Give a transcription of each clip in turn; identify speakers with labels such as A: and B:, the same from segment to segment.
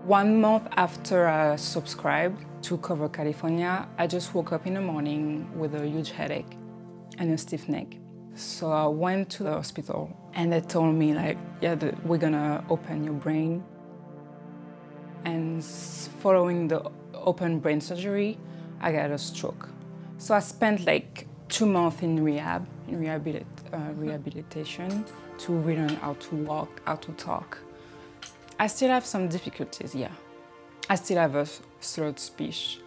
A: 1 month after I subscribed to Cover California, I just woke up in the morning with a huge headache and a stiff neck. So I went to the hospital and they told me like, yeah, we're gonna open your brain. And following the open brain surgery, I got a stroke. So I spent like 2 months in rehabilitation to relearn how to walk, how to talk. I still have some difficulties, yeah. I still have a slurred speech.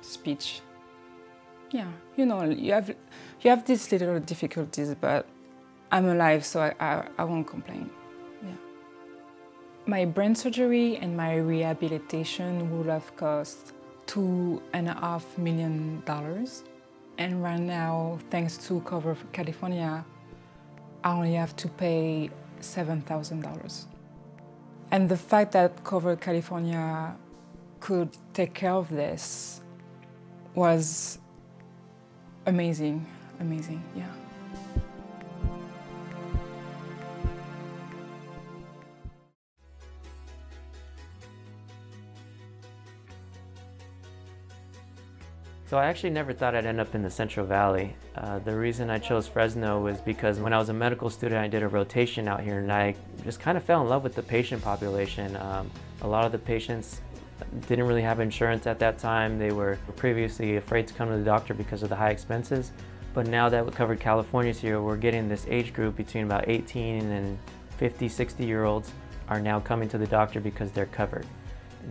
A: Yeah, you know, you have these little difficulties, but I'm alive, so I won't complain, yeah. My brain surgery and my rehabilitation would have cost $2.5 million. And right now, thanks to Cover California, I only have to pay $7,000. And the fact that Cover California could take care of this was amazing, yeah.
B: So I actually never thought I'd end up in the Central Valley. The reason I chose Fresno was because when I was a medical student, I did a rotation out here and I just kind of fell in love with the patient population. A lot of the patients didn't really have insurance at that time. They were previously afraid to come to the doctor because of the high expenses. But now that we covered California's here, we're getting this age group between about 18 and 50, 60-year-olds are now coming to the doctor because they're covered.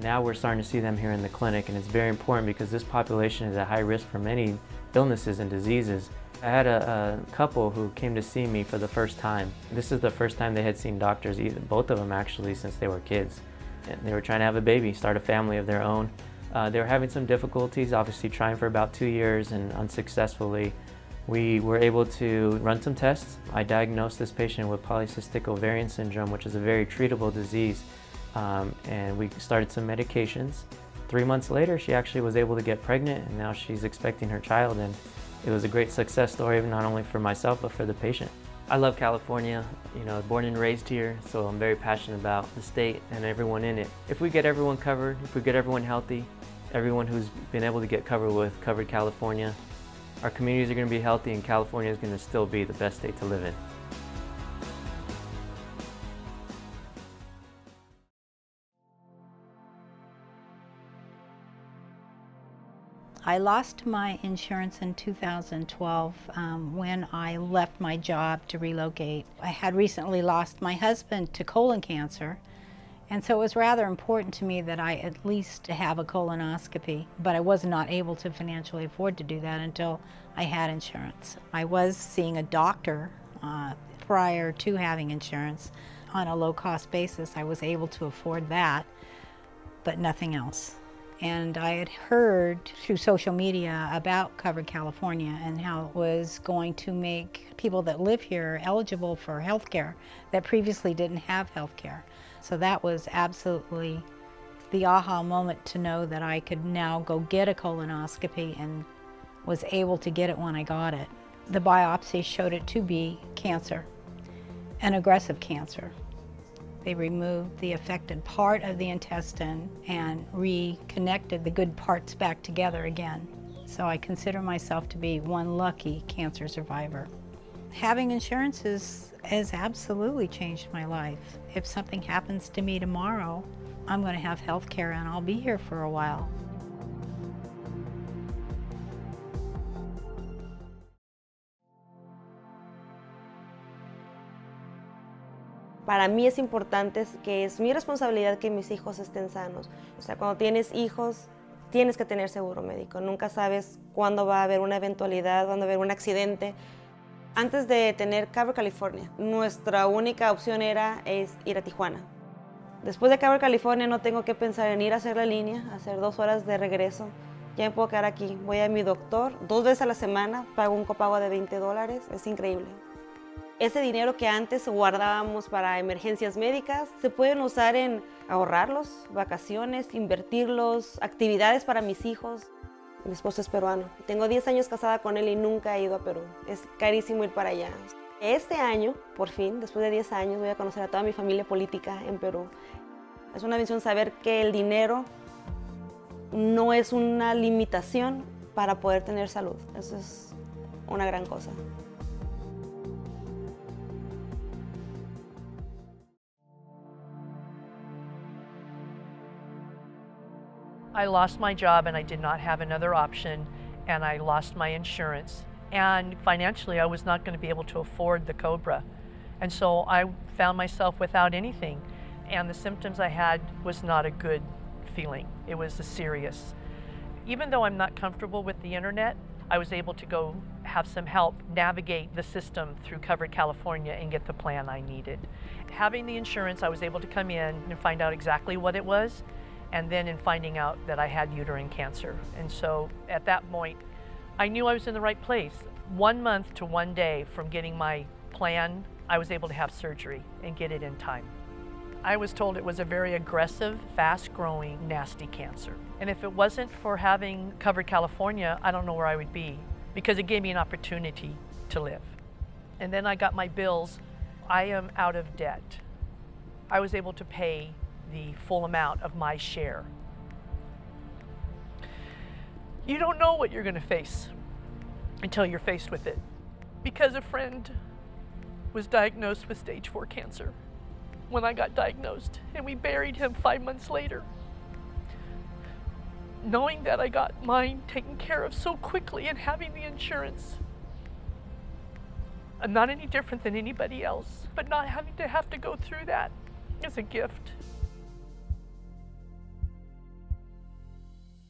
B: Now we're starting to see them here in the clinic, and it's very important because this population is at high risk for many illnesses and diseases. I had a couple who came to see me for the first time. This is the first time they had seen doctors, both of them actually, since they were kids. And they were trying to have a baby, start a family of their own. They were having some difficulties, obviously trying for about 2 years and unsuccessfully. We were able to run some tests. I diagnosed this patient with polycystic ovarian syndrome, which is a very treatable disease. And we started some medications. 3 months later, she actually was able to get pregnant, and now she's expecting her child, and it was a great success story, not only for myself, but for the patient. I love California, you know, born and raised here, so I'm very passionate about the state and everyone in it. If we get everyone covered, if we get everyone healthy, everyone who's been able to get covered with Covered California, our communities are going to be healthy, and California is going to still be the best state to live in.
C: I lost my insurance in 2012 when I left my job to relocate. I had recently lost my husband to colon cancer, and so it was rather important to me that I at least have a colonoscopy, but I was not able to financially afford to do that until I had insurance. I was seeing a doctor prior to having insurance on a low-cost basis. I was able to afford that, but nothing else. And I had heard through social media about Covered California and how it was going to make people that live here eligible for health care that previously didn't have health care. So that was absolutely the aha moment to know that I could now go get a colonoscopy, and was able to get it when I got it. The biopsy showed it to be cancer, an aggressive cancer. They removed the affected part of the intestine and reconnected the good parts back together again. So I consider myself to be one lucky cancer survivor. Having insurance has absolutely changed my life. If something happens to me tomorrow, I'm going to have health care and I'll be here for a while.
D: Para mí es importante que es mi responsabilidad que mis hijos estén sanos. O sea, cuando tienes hijos, tienes que tener seguro médico. Nunca sabes cuándo va a haber una eventualidad, cuándo va a haber un accidente. Antes de tener Cover California, nuestra única opción era ir a Tijuana. Después de Cover California no tengo que pensar en ir a hacer la línea, hacer 2 horas de regreso. Ya me puedo quedar aquí. Voy a mi doctor 2 veces a la semana, pago un copago de $20. Es increíble. Ese dinero que antes guardábamos para emergencias médicas se pueden usar en ahorrarlos, vacaciones, invertirlos, actividades para mis hijos. Mi esposo es peruano. Tengo 10 años casada con él y nunca he ido a Perú. Es carísimo ir para allá. Este año, por fin, después de 10 años, voy a conocer a toda mi familia política en Perú. Es una bendición saber que el dinero no es una limitación para poder tener salud. Eso es una gran cosa.
E: I lost my job and I did not have another option, and I lost my insurance. And financially, I was not going to be able to afford the Cobra. And so I found myself without anything. And the symptoms I had was not a good feeling. It was serious. Even though I'm not comfortable with the internet, I was able to go have some help navigate the system through Covered California and get the plan I needed. Having the insurance, I was able to come in and find out exactly what it was, and then in finding out that I had uterine cancer. And so at that point, I knew I was in the right place. 1 month to 1 day from getting my plan, I was able to have surgery and get it in time. I was told it was a very aggressive, fast-growing, nasty cancer. And if it wasn't for having Covered California, I don't know where I would be, because it gave me an opportunity to live. And then I got my bills. I am out of debt. I was able to pay the full amount of my share. You don't know what you're going to face until you're faced with it. Because a friend was diagnosed with stage 4 cancer when I got diagnosed, and we buried him 5 months later. Knowing that I got mine taken care of so quickly and having the insurance, I'm not any different than anybody else, but not having to go through that is a gift.